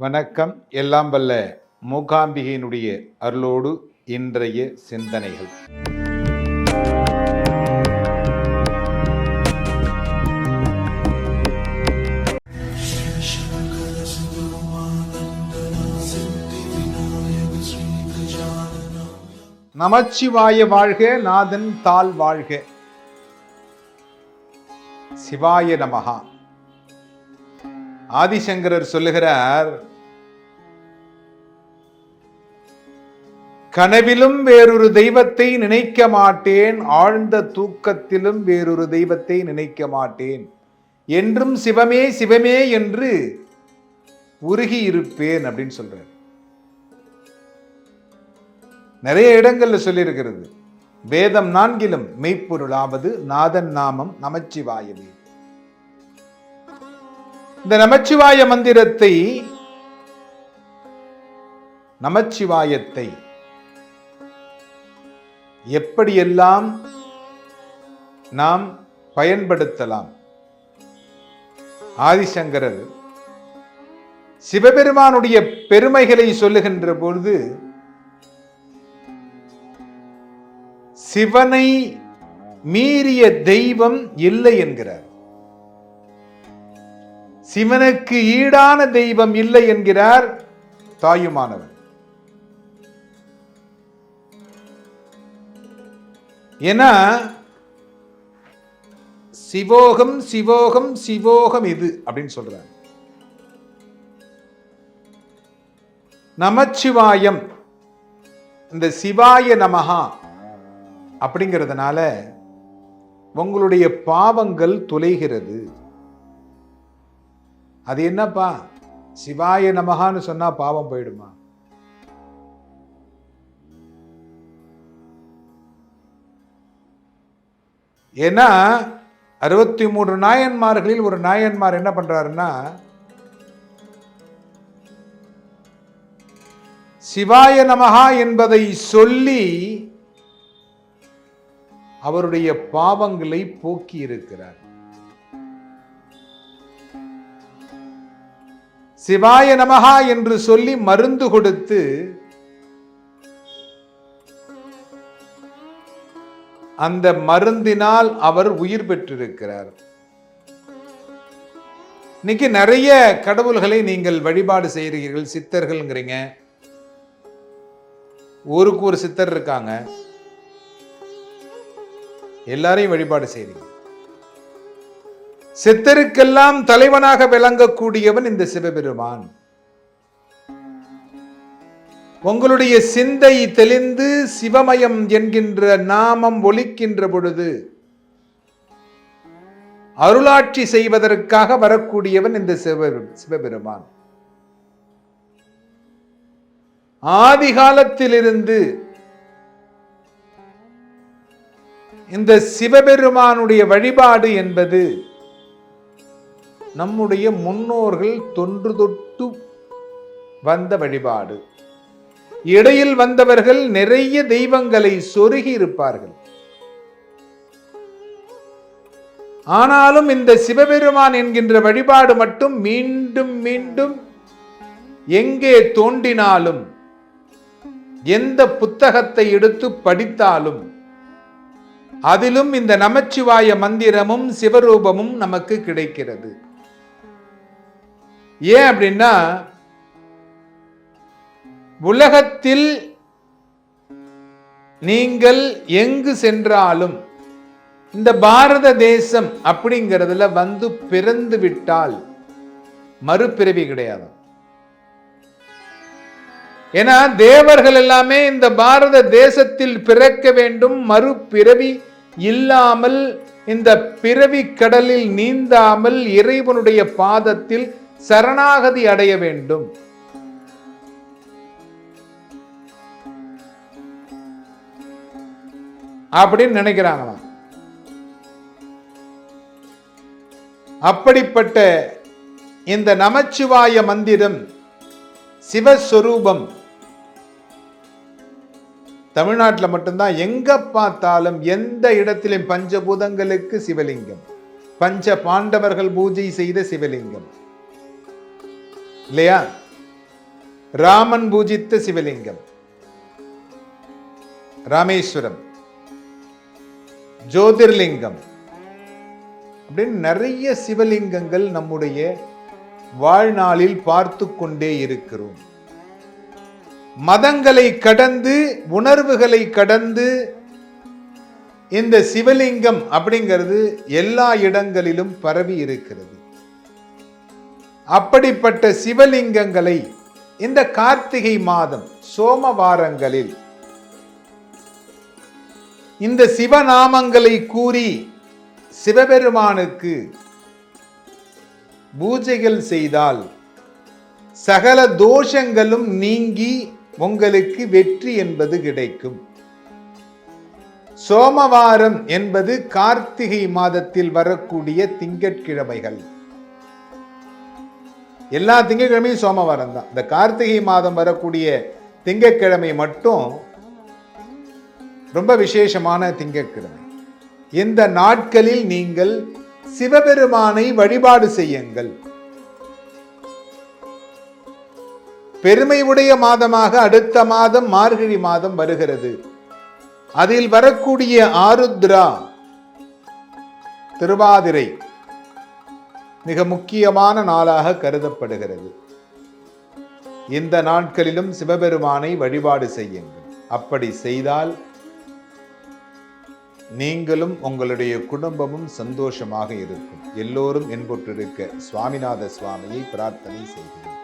வணக்கம். எல்லாம் வல்ல மூகாம்பிகையினுடைய அருளோடு இன்றைய சிந்தனைகள். நமச்சிவாய வாழ்க, நாதன் தாள் வாழ்க. சிவாய நமஹா. ஆதிசங்கரர் சொல்லுகிறார், கனவிலும் வேறொரு தெய்வத்தை நினைக்க மாட்டேன், ஆழ்ந்த தூக்கத்திலும் வேறொரு தெய்வத்தை நினைக்க மாட்டேன், என்றும் சிவமே சிவமே என்று உருகி இருப்பேன் அப்படின்னு சொல்றார். நிறைய இடங்கள்ல சொல்லியிருக்கிறது. வேதம் 4லும் மெய்ப்பொருளாவது நாதன் நாமம் நமச்சிவாயவே. இந்த நமச்சிவாய மந்திரத்தை, நமச்சிவாயத்தை எப்படியெல்லாம் நாம் பயன்படுத்தலாம்? ஆதிசங்கரர் சிவபெருமானுடைய பெருமைகளை சொல்லுகின்ற பொழுது, சிவனை மீறிய தெய்வம் இல்லை என்கிறார். சிவனுக்கு ஈடான தெய்வம் இல்லை என்கிறார் தாயுமானவர். ஏன்னா சிவோகம் சிவோகம் சிவோகம் இது அப்படின்னு சொல்றாங்க. நமச்சிவாயம், இந்த சிவாய நமஹா அப்படிங்கிறதுனால உங்களுடைய பாவங்கள் தொலைகிறது. அது என்னப்பா, சிவாய நமஹான்னு சொன்னா பாவம் போயிடுமா? ஏன்னா 63 நாயன்மார்களில் ஒரு நாயன்மார் என்ன பண்றாருன்னா, சிவாய நமஹா என்பதை சொல்லி அவருடைய பாவங்களை போக்கி இருக்கிறார். சிவாய நமஹா என்று சொல்லி மருந்து கொடுத்து அந்த மருந்தினால் அவர் உயிர் பெற்றிருக்கிறார். இன்னைக்கு நிறைய கடவுள்களை நீங்கள் வழிபாடு செய்கிறீர்கள். சித்தர்கள்ங்கிறீங்க, ஊருக்கு ஒரு சித்தர் இருக்காங்க, எல்லாரையும் வழிபாடு செய்றீங்க. சித்தருக்கெல்லாம் தலைவனாக விளங்கக்கூடியவன் இந்த சிவபெருமான். உங்களுடைய சிந்தை தெளிந்து சிவமயம் என்கின்ற நாமம் ஒலிக்கின்ற பொழுது அருளாட்சி செய்வதற்காக வரக்கூடியவன் இந்த சிவபெருமான். ஆதி காலத்திலிருந்து இந்த சிவபெருமானுடைய வழிபாடு என்பது நம்முடைய முன்னோர்கள் தொன்று தொட்டு வந்த வழிபாடு. இடையில் வந்தவர்கள் நிறைய தெய்வங்களை சொருகி இருப்பார்கள். ஆனாலும் இந்த சிவபெருமான் என்கின்ற வழிபாடு மட்டும் மீண்டும் மீண்டும் எங்கே தோன்றினாலும், எந்த புத்தகத்தை எடுத்து படித்தாலும் அதிலும் இந்த நமச்சிவாய மந்திரமும் சிவரூபமும் நமக்கு கிடைக்கிறது. ஏன் அப்படின்னா, உலகத்தில் நீங்கள் எங்கு சென்றாலும் இந்த பாரத தேசம் அப்படிங்கிறதுல வந்து பிறந்து விட்டால் மறுபிறவி கிடையாது. ஏன்னா தேவர்கள் எல்லாமே இந்த பாரத தேசத்தில் பிறக்க வேண்டும், மறுபிறவி இல்லாமல் இந்த பிறவி கடலில் நீந்தாமல் இறைவனுடைய பாதத்தில் சரணாகதி அடைய வேண்டும். அப்படின்னு நினைக்கிறாங்களாம். அப்படிப்பட்ட இந்த நமச்சிவாய மந்திரம், சிவஸ்வரூபம் தமிழ்நாட்டில் மட்டும்தான். எங்க பார்த்தாலும் எந்த இடத்திலும் பஞ்சபூதங்களுக்கு சிவலிங்கம், பஞ்ச பாண்டவர்கள் பூஜை செய்த சிவலிங்கம் இல்லையா? ராமன் பூஜித்த சிவலிங்கம், ராமேஸ்வரம், ஜோதிர்லிங்கம் அப்படின்னு நிறைய சிவலிங்கங்கள் நம்முடைய வாழ்நாளில் பார்த்து கொண்டே இருக்கிறோம். மதங்களை கடந்து, உணர்வுகளை கடந்து இந்த சிவலிங்கம் அப்படிங்கிறது எல்லா இடங்களிலும் பரவி இருக்கிறது. அப்படிப்பட்ட சிவலிங்கங்களை இந்த கார்த்திகை மாதம் சோமவாரங்களில் இந்த சிவநாமங்களை கூறி சிவபெருமானுக்கு பூஜைகள் செய்தால் சகல தோஷங்களும் நீங்கி உங்களுக்கு வெற்றி என்பது கிடைக்கும். சோமவாரம் என்பது கார்த்திகை மாதத்தில் வரக்கூடிய திங்கட்கிழமைகள். எல்லா திங்கட்கிழமையும் சோமவாரம் தான். இந்த கார்த்திகை மாதம் வரக்கூடிய திங்கட்கிழமை மட்டும் ரொம்ப விசேஷமான திங்கட்கிழமை. இந்த நாட்களில் நீங்கள் சிவபெருமானை வழிபாடு செய்யுங்கள். பெருமை உடைய மாதமாக அடுத்த மாதம் மார்கழி மாதம் வருகிறது. அதில் வரக்கூடிய ஆருத்ரா திருவாதிரை மிக முக்கியமான நாளாக கருதப்படுகிறது. இந்த நாட்களிலும் சிவபெருமானை வழிபாடு செய்யுங்கள். அப்படி செய்தால் நீங்களும் உங்களுடைய குடும்பமும் சந்தோஷமாக இருக்கும். எல்லோரும் என்பொற்றிருக்க சுவாமிநாத சுவாமியை பிரார்த்தனை செய்கிறேன்.